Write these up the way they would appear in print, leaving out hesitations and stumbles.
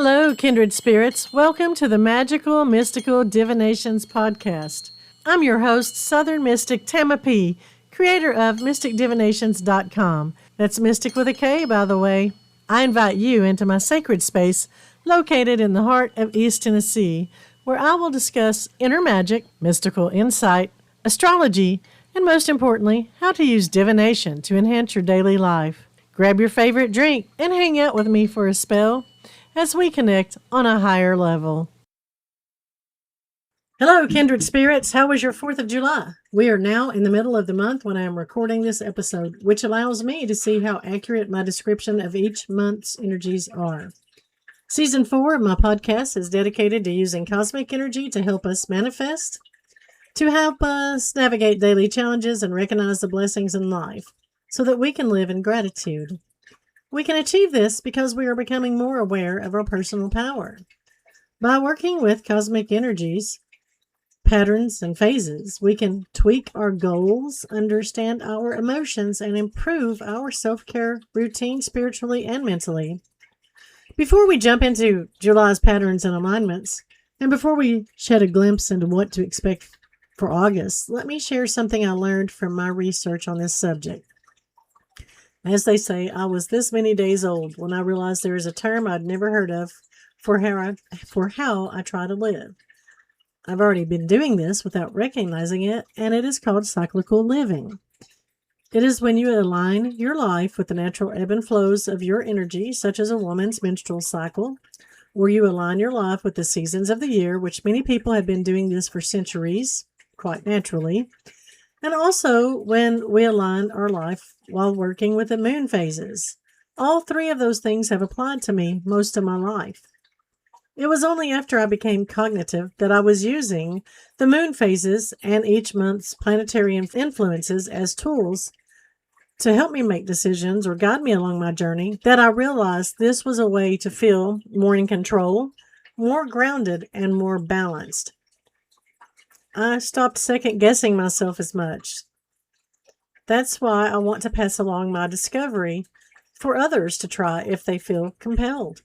Hello, kindred spirits. Welcome to the Magical Mystical Divinations podcast. I'm your host, Southern Mystic Tama P., creator of mysticdivinations.com. That's mystic with a K, by the way. I invite you into my sacred space located in the heart of East Tennessee, where I will discuss inner magic, mystical insight, astrology, and most importantly, how to use divination to enhance your daily life. Grab your favorite drink and hang out with me for a spell as we connect on a higher level. Hello, kindred spirits. How was your 4th of July? We are now in the middle of the month when I am recording this episode, which allows me to see how accurate my description of each month's energies are. Season 4 of my podcast is dedicated to using cosmic energy to help us manifest, to help us navigate daily challenges and recognize the blessings in life so that we can live in gratitude. We can achieve this because we are becoming more aware of our personal power. By working with cosmic energies, patterns, and phases, we can tweak our goals, understand our emotions, and improve our self-care routine spiritually and mentally. Before we jump into July's patterns and alignments, and before we shed a glimpse into what to expect for August, let me share something I learned from my research on this subject. As they say, I was this many days old when I realized there is a term I'd never heard of for how I try to live. I've already been doing this without recognizing it, and it is called cyclical living. It is when you align your life with the natural ebb and flows of your energy, such as a woman's menstrual cycle, or you align your life with the seasons of the year, which many people have been doing this for centuries, quite naturally. And also when we align our life while working with the moon phases. All three of those things have applied to me most of my life. It was only after I became cognitive that I was using the moon phases and each month's planetary influences as tools to help me make decisions or guide me along my journey that I realized this was a way to feel more in control, more grounded, and more balanced. I stopped second guessing myself as much. That's why I want to pass along my discovery for others to try if they feel compelled.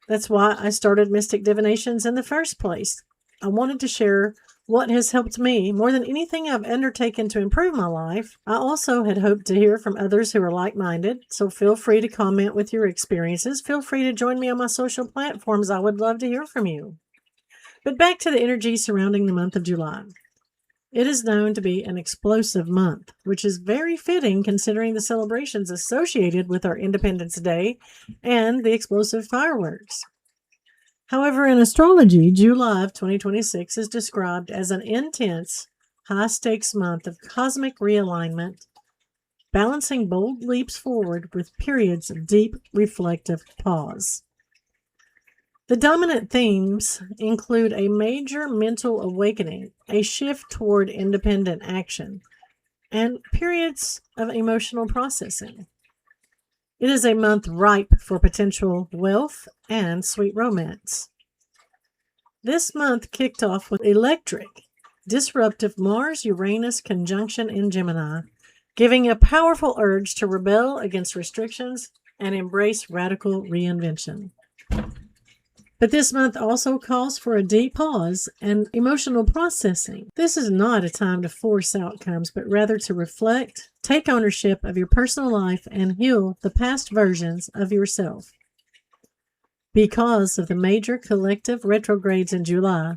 That's why I started Mystic Divinations in the first place. I wanted to share what has helped me more than anything I've undertaken to improve my life. I also had hoped to hear from others who are like-minded, so feel free to comment with your experiences. Feel free to join me on my social platforms. I would love to hear from you. But back to the energy surrounding the month of July. It is known to be an explosive month, which is very fitting considering the celebrations associated with our Independence Day and the explosive fireworks. However, in astrology, July of 2026 is described as an intense, high-stakes month of cosmic realignment, balancing bold leaps forward with periods of deep, reflective pause. The dominant themes include a major mental awakening, a shift toward independent action, and periods of emotional processing. It is a month ripe for potential wealth and sweet romance. This month kicked off with electric, disruptive Mars-Uranus conjunction in Gemini, giving a powerful urge to rebel against restrictions and embrace radical reinvention. But this month also calls for a deep pause and emotional processing. This is not a time to force outcomes, but rather to reflect, take ownership of your personal life, and heal the past versions of yourself. Because of the major collective retrogrades in July,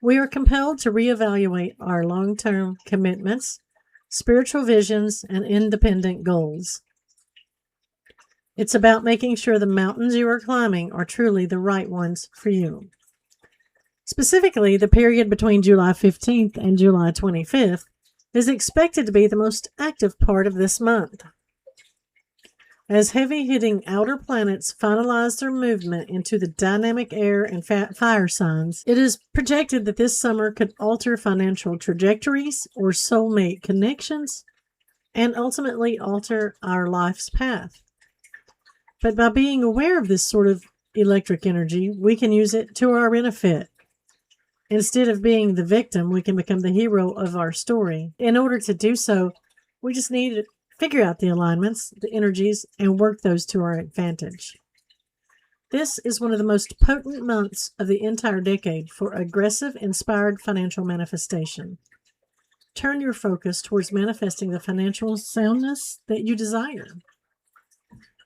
we are compelled to reevaluate our long-term commitments, spiritual visions, and independent goals. It's about making sure the mountains you are climbing are truly the right ones for you. Specifically, the period between July 15th and July 25th is expected to be the most active part of this month. As heavy-hitting outer planets finalize their movement into the dynamic air and fire signs, it is projected that this summer could alter financial trajectories or soulmate connections and ultimately alter our life's path. But by being aware of this sort of electric energy, we can use it to our benefit. Instead of being the victim, we can become the hero of our story. In order to do so, we just need to figure out the alignments, the energies, and work those to our advantage. This is one of the most potent months of the entire decade for aggressive, inspired financial manifestation. Turn your focus towards manifesting the financial soundness that you desire.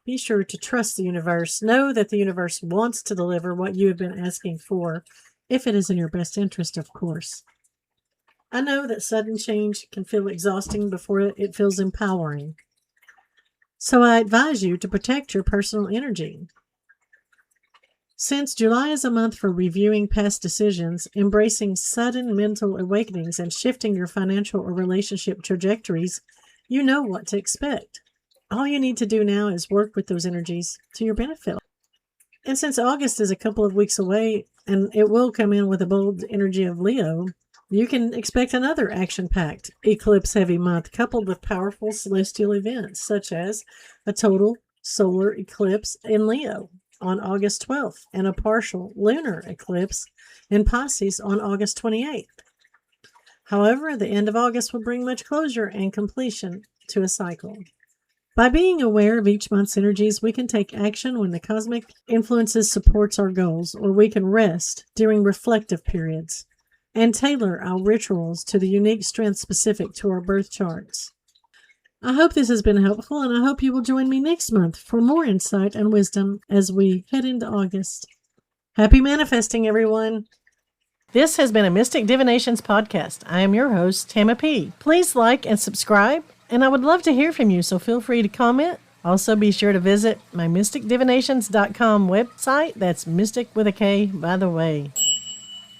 Be sure to trust the universe. Know that the universe wants to deliver what you have been asking for, if it is in your best interest, of course. I know that sudden change can feel exhausting before it feels empowering. So I advise you to protect your personal energy. Since July is a month for reviewing past decisions, embracing sudden mental awakenings, and shifting your financial or relationship trajectories, you know what to expect. All you need to do now is work with those energies to your benefit. And since August is a couple of weeks away, and it will come in with a bold energy of Leo, you can expect another action-packed, eclipse-heavy month coupled with powerful celestial events, such as a total solar eclipse in Leo on August 12th and a partial lunar eclipse in Pisces on August 28th. However, the end of August will bring much closure and completion to a cycle. By being aware of each month's energies, we can take action when the cosmic influences supports our goals, or we can rest during reflective periods and tailor our rituals to the unique strengths specific to our birth charts. I hope this has been helpful, and I hope you will join me next month for more insight and wisdom as we head into August. Happy manifesting, everyone! This has been a Mystic Divinations podcast. I am your host, Tamma P. Please like and subscribe, and I would love to hear from you, so feel free to comment. Also, be sure to visit my mysticdivinations.com website. That's mystic with a K, by the way.